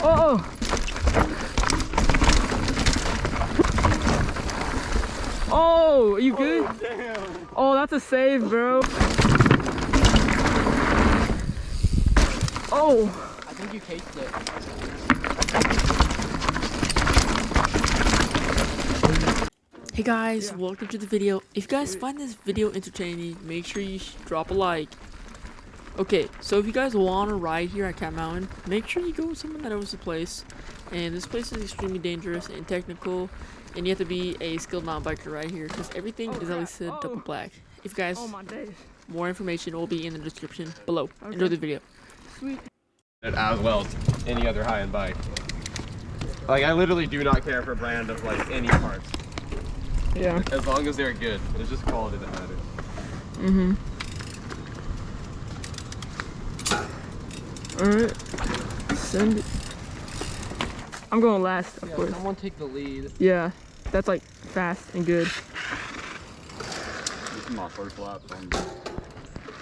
Oh! Oh, are you good? Damn. Oh, that's a save, bro. Oh! I think you cased it. Hey guys, welcome to the video. If you guys find this video entertaining, make sure you drop a like. Okay, so if you guys want to ride here at Cat Mountain, make sure you go with someone that knows the place. And this place is extremely dangerous and technical, and you have to be a skilled mountain biker right here because everything is at least double black. If you guys, more information will be in the description below. Okay. Enjoy the video. Sweet. As well as any other high-end bike. Like, I literally do not care for brand of like any parts. Yeah. As long as they're good. It's just quality that matters. Mm-hmm. Alright. Send it. I'm going last, of course. Someone take the lead. Yeah. That's like fast and good. This is my first lap.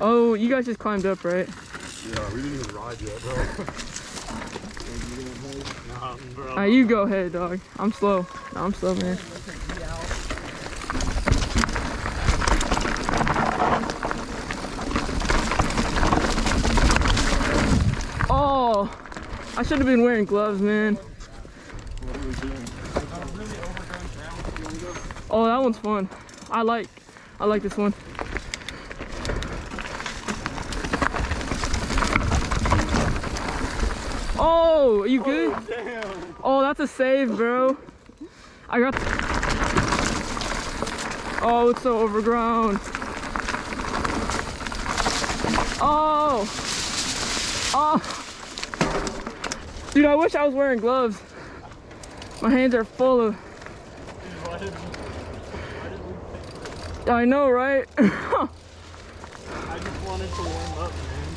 Oh, you guys just climbed up, right? Yeah, we didn't even ride yet, bro. Alright, you go ahead, dog. I'm slow. No, I'm slow, man. Oh, I should have been wearing gloves, man. What are we doing? Oh, that one's fun. I like this one. Oh, are you good? Oh, damn. Oh, that's a save, bro. I got. Oh, it's so overgrown. Oh. Oh. Dude, I wish I was wearing gloves. My hands are full of. I know, right? I just wanted to warm up, man.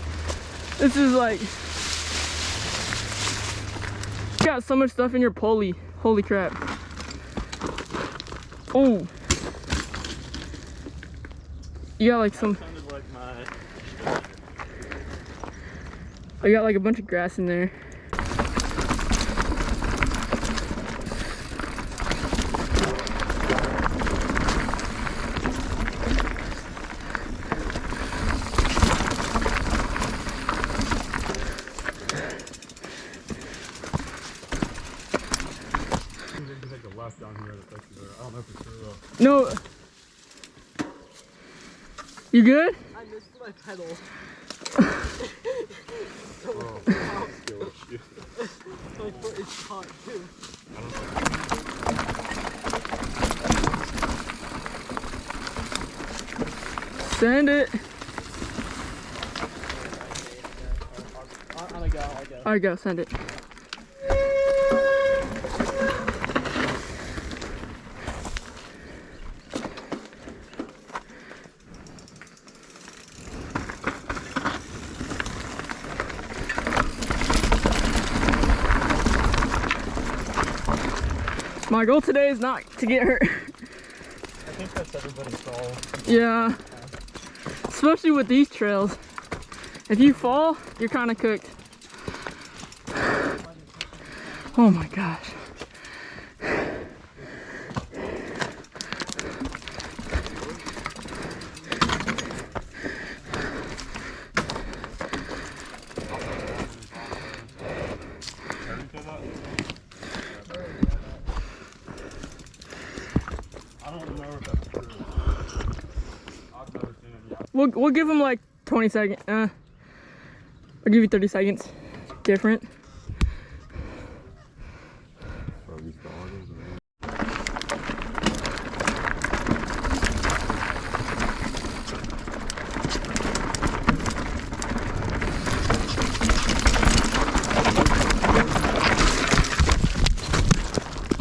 This is like. You got so much stuff in your pulley. Holy crap. Oh. You got like some. Sounded like my. I got like a bunch of grass in there. Down here, I don't know for sure No. You good? I missed my pedal. My foot is caught too. Send it. I'll go. Alright, go. Send it. My goal today is not to get hurt. I think that's everybody's goal. Yeah. Especially with these trails. If you fall, you're kind of cooked. Oh my gosh. We'll give them like 20 seconds. I'll give you 30 seconds. Different.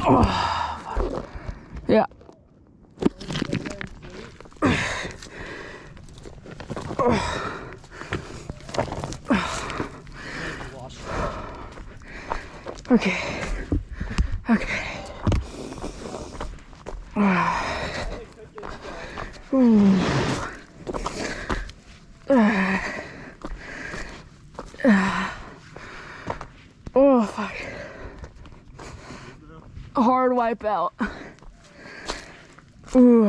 Oh, yeah. Okay. Okay. Ooh. Oh, fuck. board wipeout. Ooh.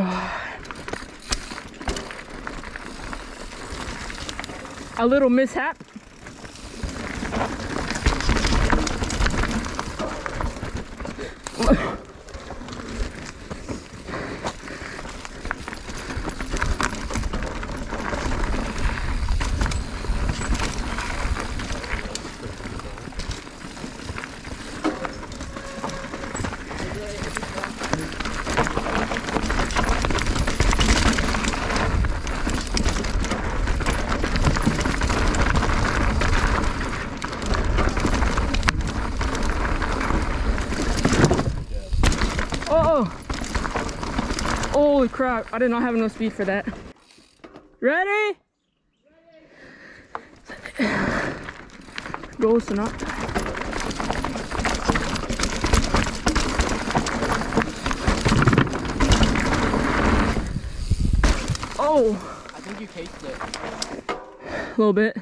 A little mishap. Oh, holy crap, I did not have enough speed for that. Ready? Goes to not. Oh, I think you cased it. a little bit.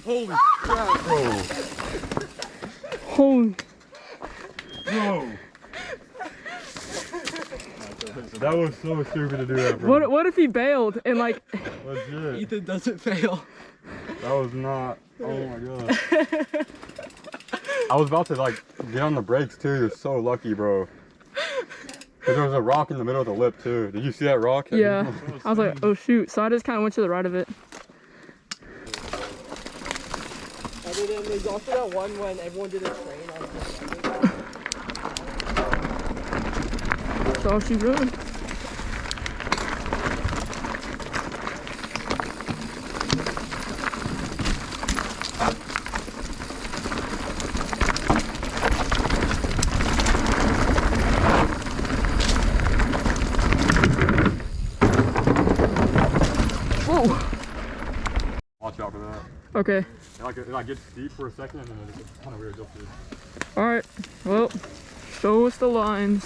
Holy crap, bro. Holy. Bro. That was so stupid to do that, bro. What if he bailed and like... Legit. Ethan doesn't fail. That was not. Oh my god. I was about to like get on the brakes too. You're so lucky, bro. Cause there was a rock in the middle of the lip too. Did you see that rock? Yeah. I was like, oh shoot. So I just kind of went to the right of it. Other than there's also that one when everyone did a train on the That's all she's doing. Whoa. Watch out for that. Okay. It like gets steep for a second and then it's kind of weird. All right. Well, show us the lines.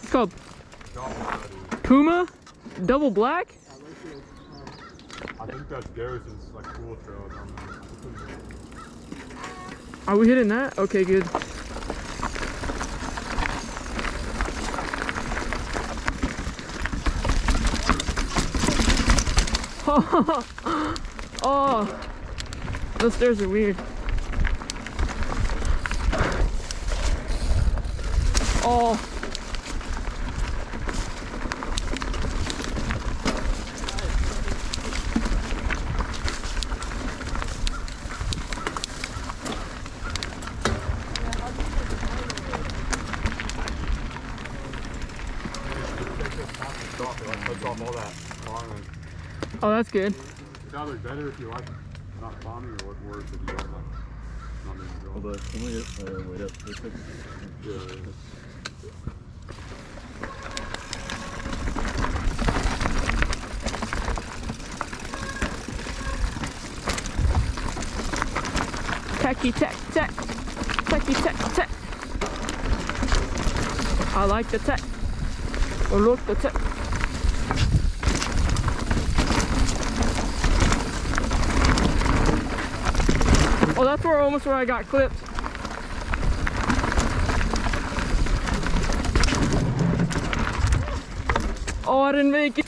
It's called Puma Double Black. I think that's Garrison's like cool trail. Are we hitting that? Okay, good. Oh, those stairs are weird. Oh. Oh, that's good. It's either better if you like not bombing or worse if you don't like not being a Hold on, can we wait up for a second? Techie tech tech. Techie tech tech. I like the tech. Oh, look, the tech. Oh, that's almost where I got clipped. Oh, I didn't make it.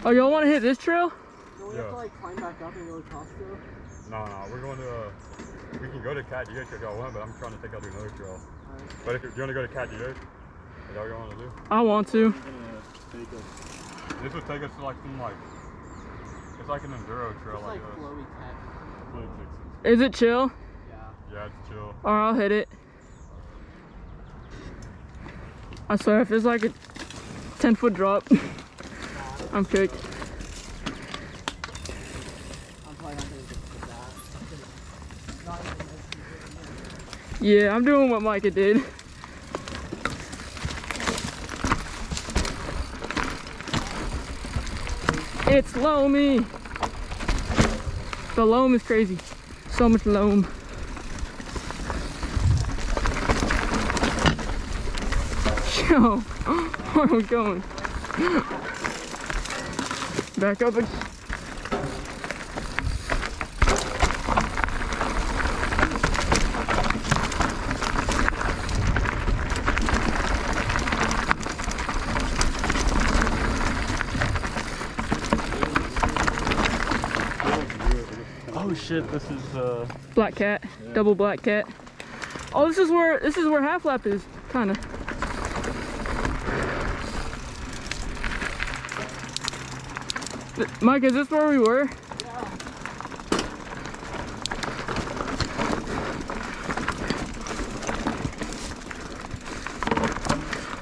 Oh, y'all want to hit this trail? No, we have to like climb back up and go to Costco. No, we're going to. We can go to Cat DH if y'all want, but I'm trying to take out another trail. But if you want to go to Cat DH, is that what you want to do? I want to. This would take us to like some like. It's like an enduro trail It's like like this. flowy tech. Fluid fixes. Is it chill? Yeah. Yeah, it's chill. Or I'll hit it. I swear, if it's like a 10-foot drop, I'm cooked. I'm probably not gonna get that. Yeah, I'm doing what Micah did. It's loamy. The loam is crazy. So much loam. Yo, where are we going? Back up again. Oh shit, this is Black cat, double black cat. Oh, this is where half lap is, kinda. Mike, is this where we were? Yeah.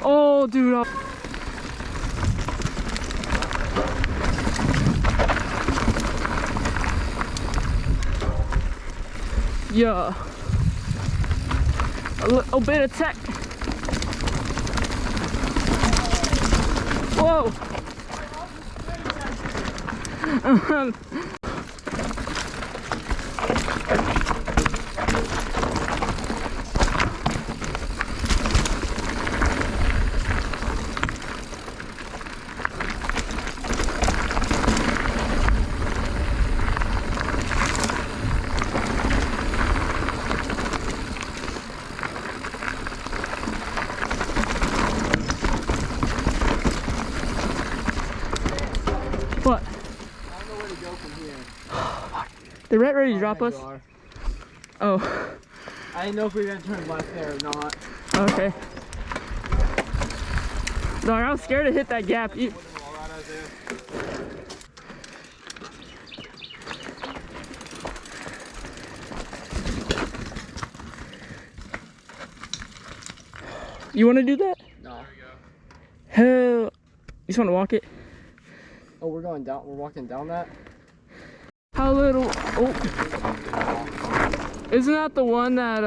Oh, dude. Yeah. A little bit of tech. Whoa. What? I don't know where to go from here. The rat ready to drop us? Oh. I didn't know if we were gonna turn left there or not. Okay. Dog, I was scared to hit that gap. You want to do that? No. Hell. You just want to walk it? Oh, we're going down. We're walking down that. How little? Oh. Isn't that the one that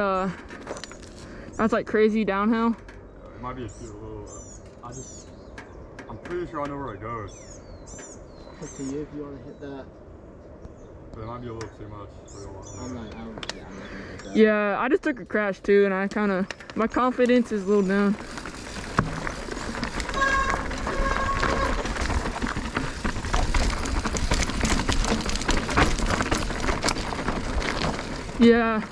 that's like crazy downhill? It might be a little. I'm pretty sure I know where it goes. Up to you if you want to hit that. But it might be a little too much for your one. I'm not gonna hit that. Yeah, I just took a crash too, and I my confidence is a little down. Yeah.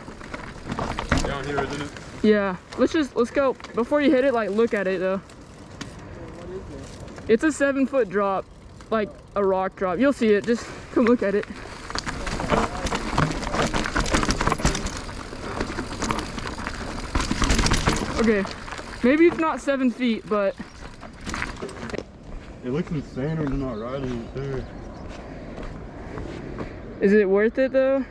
Down here, isn't it? Yeah. Let's go. Before you hit it, like look at it though. What is it? It's a 7-foot drop, like a rock drop. You'll see it. Just come look at it. Okay. Maybe it's not 7 feet, but It looks insane when you're not riding it too. is it worth it though?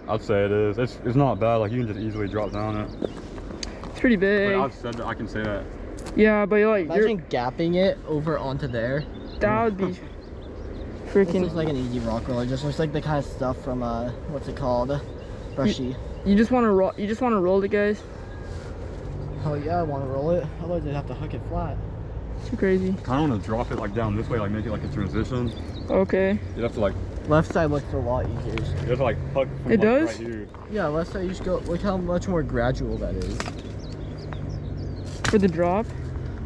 I'd say it is. It's not bad. Like you can just easily drop down it. It's pretty big. But I've said that. I can say that. Yeah, but you're like Imagine gapping it over onto there. that would be This freaking. looks like an easy rock roll. It just looks like the kind of stuff from what's it called? Brushy. You just want to roll. You just want to roll it, guys. Oh yeah, I want to roll it. Otherwise, I'd have to hook it flat. Too crazy. Kind of want to drop it like down this way, like make it like a transition. Okay. You'd have to like. Left side looks a lot easier. You have to like hug. From, It like, does? Right here. Yeah, left side you just go. Look how much more gradual that is. For the drop.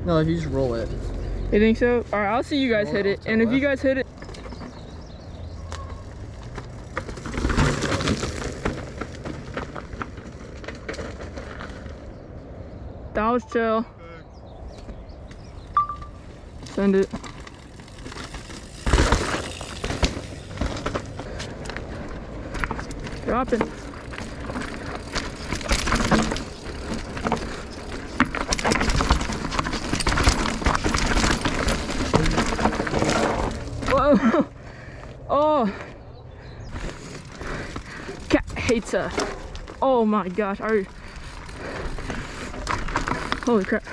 No, if you just roll it. You think so? All right, I'll see you guys Roll hit it it, off to and the if you left. guys hit it. That was chill. Send it. Drop it. Whoa. Oh. Cat hates her. Oh my gosh. Holy crap.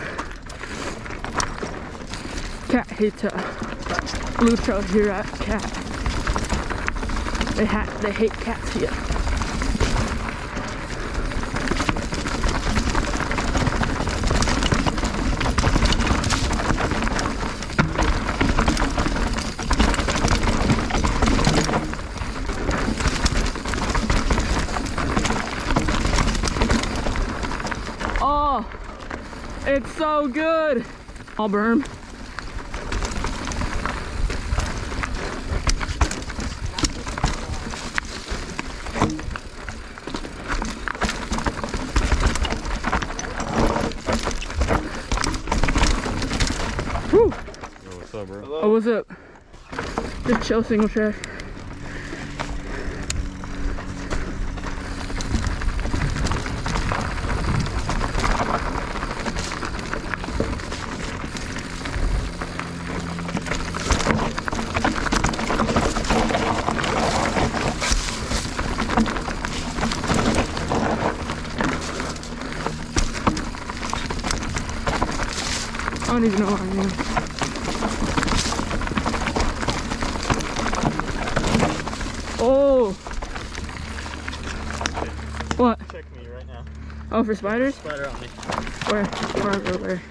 Cat hates her. Blue trail here at cat. They hate cats here. Oh, it's so good. I'll burn. Woo. Yo, what's up, bro? Oh, what's up? Just chill, single track. I don't even know what I mean. Oh! What? Check me right now. Oh, for spiders? Spider on me. Where? Where?